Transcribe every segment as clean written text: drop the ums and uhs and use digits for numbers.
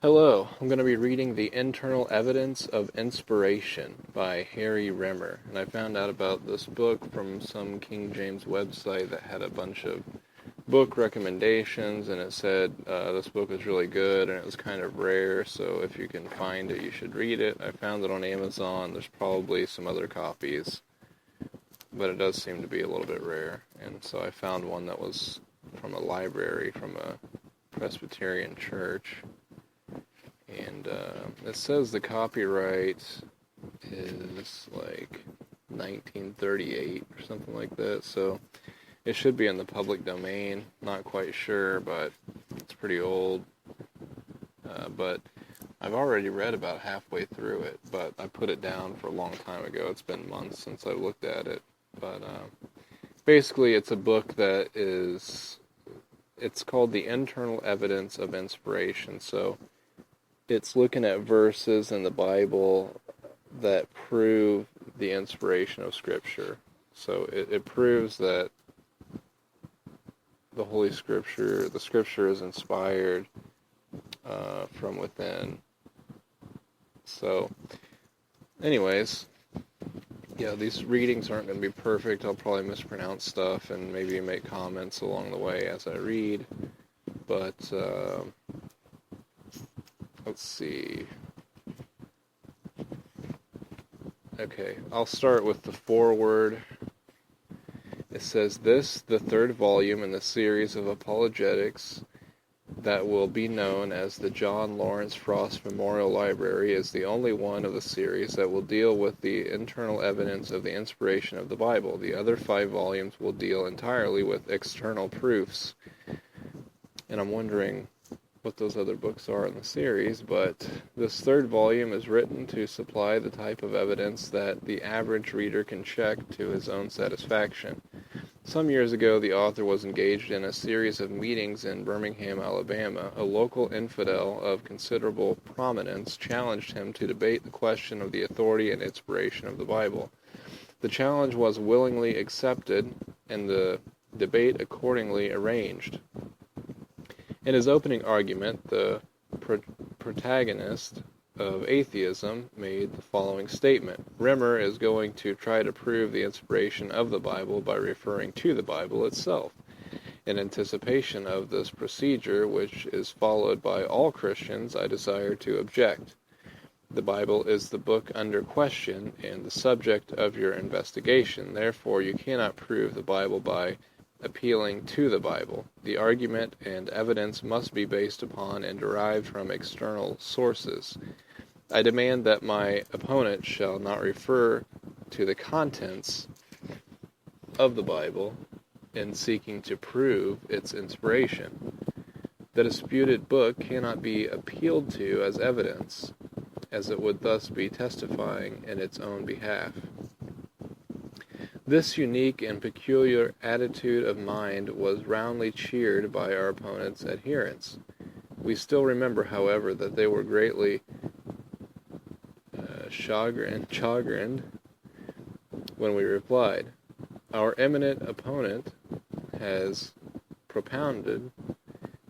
Hello, I'm going to be reading The Internal Evidence of Inspiration by Harry Rimmer. And I found out about this book from some King James website that had a bunch of book recommendations, and it said this book was really good and it was kind of rare, so if you can find it, you should read it. I found it on Amazon. There's probably some other copies, but it does seem to be a little bit rare. And so I found one that was from a library from a Presbyterian church. And it says the copyright is like 1938 or something like that, so it should be in the public domain. Not quite sure, but it's pretty old. But I've already read about halfway through it, but I put it down for a long time ago. It's been months since I looked at it. But basically, it's a book that it's called The Internal Evidence of Inspiration, so it's looking at verses in the Bible that prove the inspiration of Scripture. So it proves that the Scripture is inspired from within. So, anyways, yeah, these readings aren't going to be perfect. I'll probably mispronounce stuff and maybe make comments along the way as I read. But let's see. Okay, I'll start with the foreword. It says, "This, the third volume in the series of apologetics that will be known as the John Lawrence Frost Memorial Library, is the only one of the series that will deal with the internal evidence of the inspiration of the Bible. The other 5 volumes will deal entirely with external proofs." And I'm wondering what those other books are in the series, but this third volume is written to supply the type of evidence that the average reader can check to his own satisfaction. Some years ago, the author was engaged in a series of meetings in Birmingham, Alabama. A local infidel of considerable prominence challenged him to debate the question of the authority and inspiration of the Bible. The challenge was willingly accepted, and the debate accordingly arranged. In his opening argument, the protagonist of atheism made the following statement: Rimmer is going to try to prove the inspiration of the Bible by referring to the Bible itself. In anticipation of this procedure, which is followed by all Christians, I desire to object. The Bible is the book under question and the subject of your investigation. Therefore, you cannot prove the Bible by appealing to the Bible. The argument and evidence must be based upon and derived from external sources. I demand that my opponent shall not refer to the contents of the Bible in seeking to prove its inspiration. The disputed book cannot be appealed to as evidence, as it would thus be testifying in its own behalf. This unique and peculiar attitude of mind was roundly cheered by our opponent's adherents. We still remember, however, that they were greatly chagrined when we replied. Our eminent opponent has propounded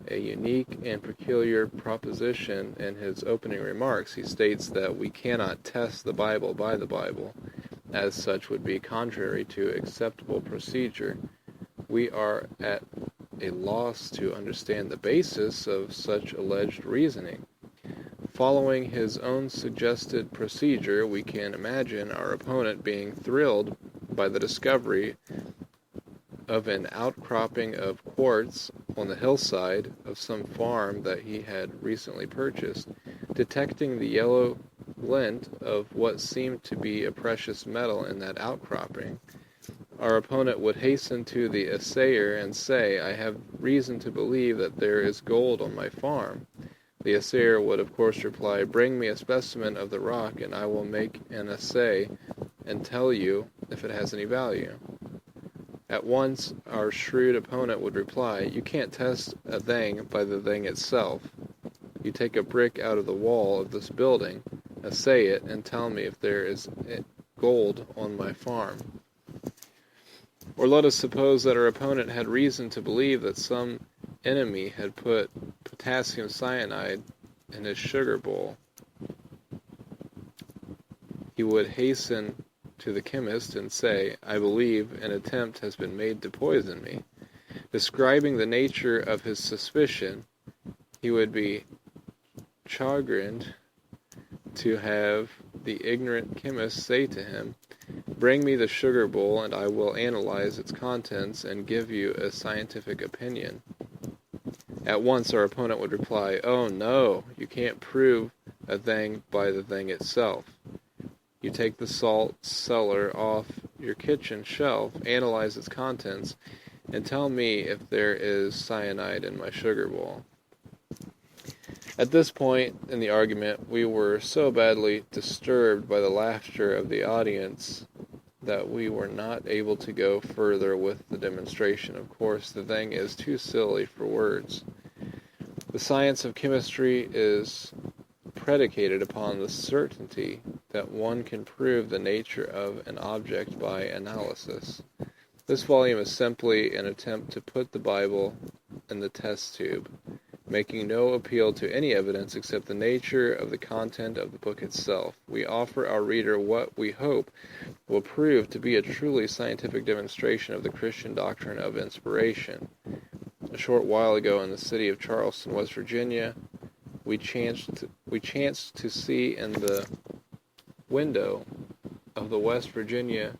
a unique and peculiar proposition in his opening remarks. He states that we cannot test the Bible by the Bible, as such would be contrary to acceptable procedure. We are at a loss to understand the basis of such alleged reasoning. Following his own suggested procedure, we can imagine our opponent being thrilled by the discovery of an outcropping of quartz on the hillside of some farm that he had recently purchased. Detecting the yellow glint of what seemed to be a precious metal in that outcropping, our opponent would hasten to the assayer and say, "I have reason to believe that there is gold on my farm." The assayer would of course reply, "Bring me a specimen of the rock and I will make an assay and tell you if it has any value." At once our shrewd opponent would reply, "You can't test a thing by the thing itself. You take a brick out of the wall of this building, assay it, and tell me if there is gold on my farm." Or let us suppose that our opponent had reason to believe that some enemy had put potassium cyanide in his sugar bowl. He would hasten to the chemist and say, "I believe an attempt has been made to poison me." Describing the nature of his suspicion, he would be chagrined to have the ignorant chemist say to him, "Bring me the sugar bowl, and I will analyze its contents and give you a scientific opinion." At once our opponent would reply, "Oh no, you can't prove a thing by the thing itself. You take the salt cellar off your kitchen shelf, analyze its contents, and tell me if there is cyanide in my sugar bowl." At this point in the argument, we were so badly disturbed by the laughter of the audience that we were not able to go further with the demonstration. Of course, the thing is too silly for words. The science of chemistry is predicated upon the certainty that one can prove the nature of an object by analysis. This volume is simply an attempt to put the Bible in the test tube, making no appeal to any evidence except the nature of the content of the book itself. We offer our reader what we hope will prove to be a truly scientific demonstration of the Christian doctrine of inspiration. A short while ago in the city of Charleston, West Virginia, we chanced to see in the window of the West Virginia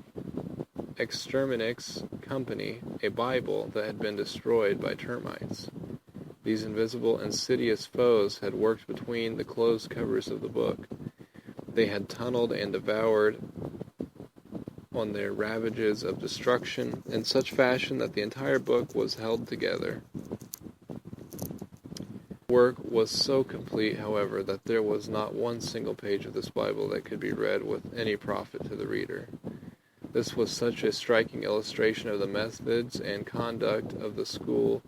Exterminix Company a Bible that had been destroyed by termites. These invisible, insidious foes had worked between the closed covers of the book. They had tunneled and devoured on their ravages of destruction in such fashion that the entire book was held together. Work was so complete, however, that there was not one single page of this Bible that could be read with any profit to the reader. This was such a striking illustration of the methods and conduct of the school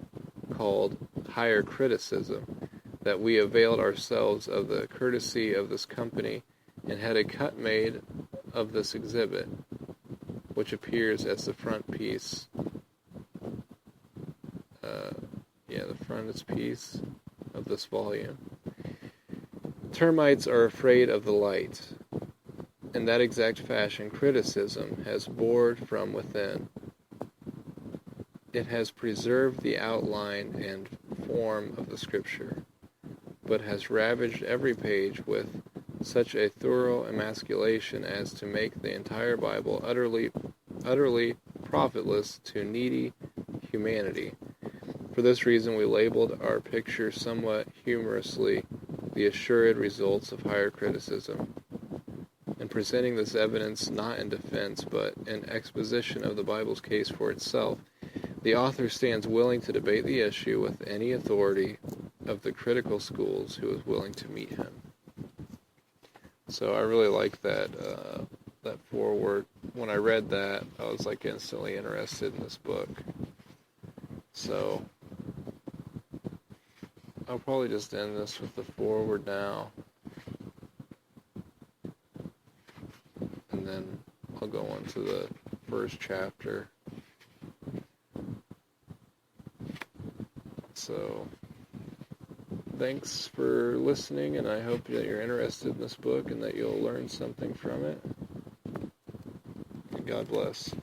called higher criticism that we availed ourselves of the courtesy of this company and had a cut made of this exhibit, which appears as the frontispiece. The frontispiece of this volume. Termites are afraid of the light. In that exact fashion, criticism has bored from within. It has preserved the outline and form of the Scripture, but has ravaged every page with such a thorough emasculation as to make the entire Bible utterly profitless to needy humanity. For this reason, we labeled our picture somewhat humorously, "The Assured Results of Higher Criticism." In presenting this evidence not in defense, but in exposition of the Bible's case for itself, the author stands willing to debate the issue with any authority of the critical schools who is willing to meet him. So I really like that foreword. When I read that, I was instantly interested in this book. So I'll probably just end this with the foreword now, and then I'll go on to the first chapter. So thanks for listening, and I hope that you're interested in this book and that you'll learn something from it. And God bless.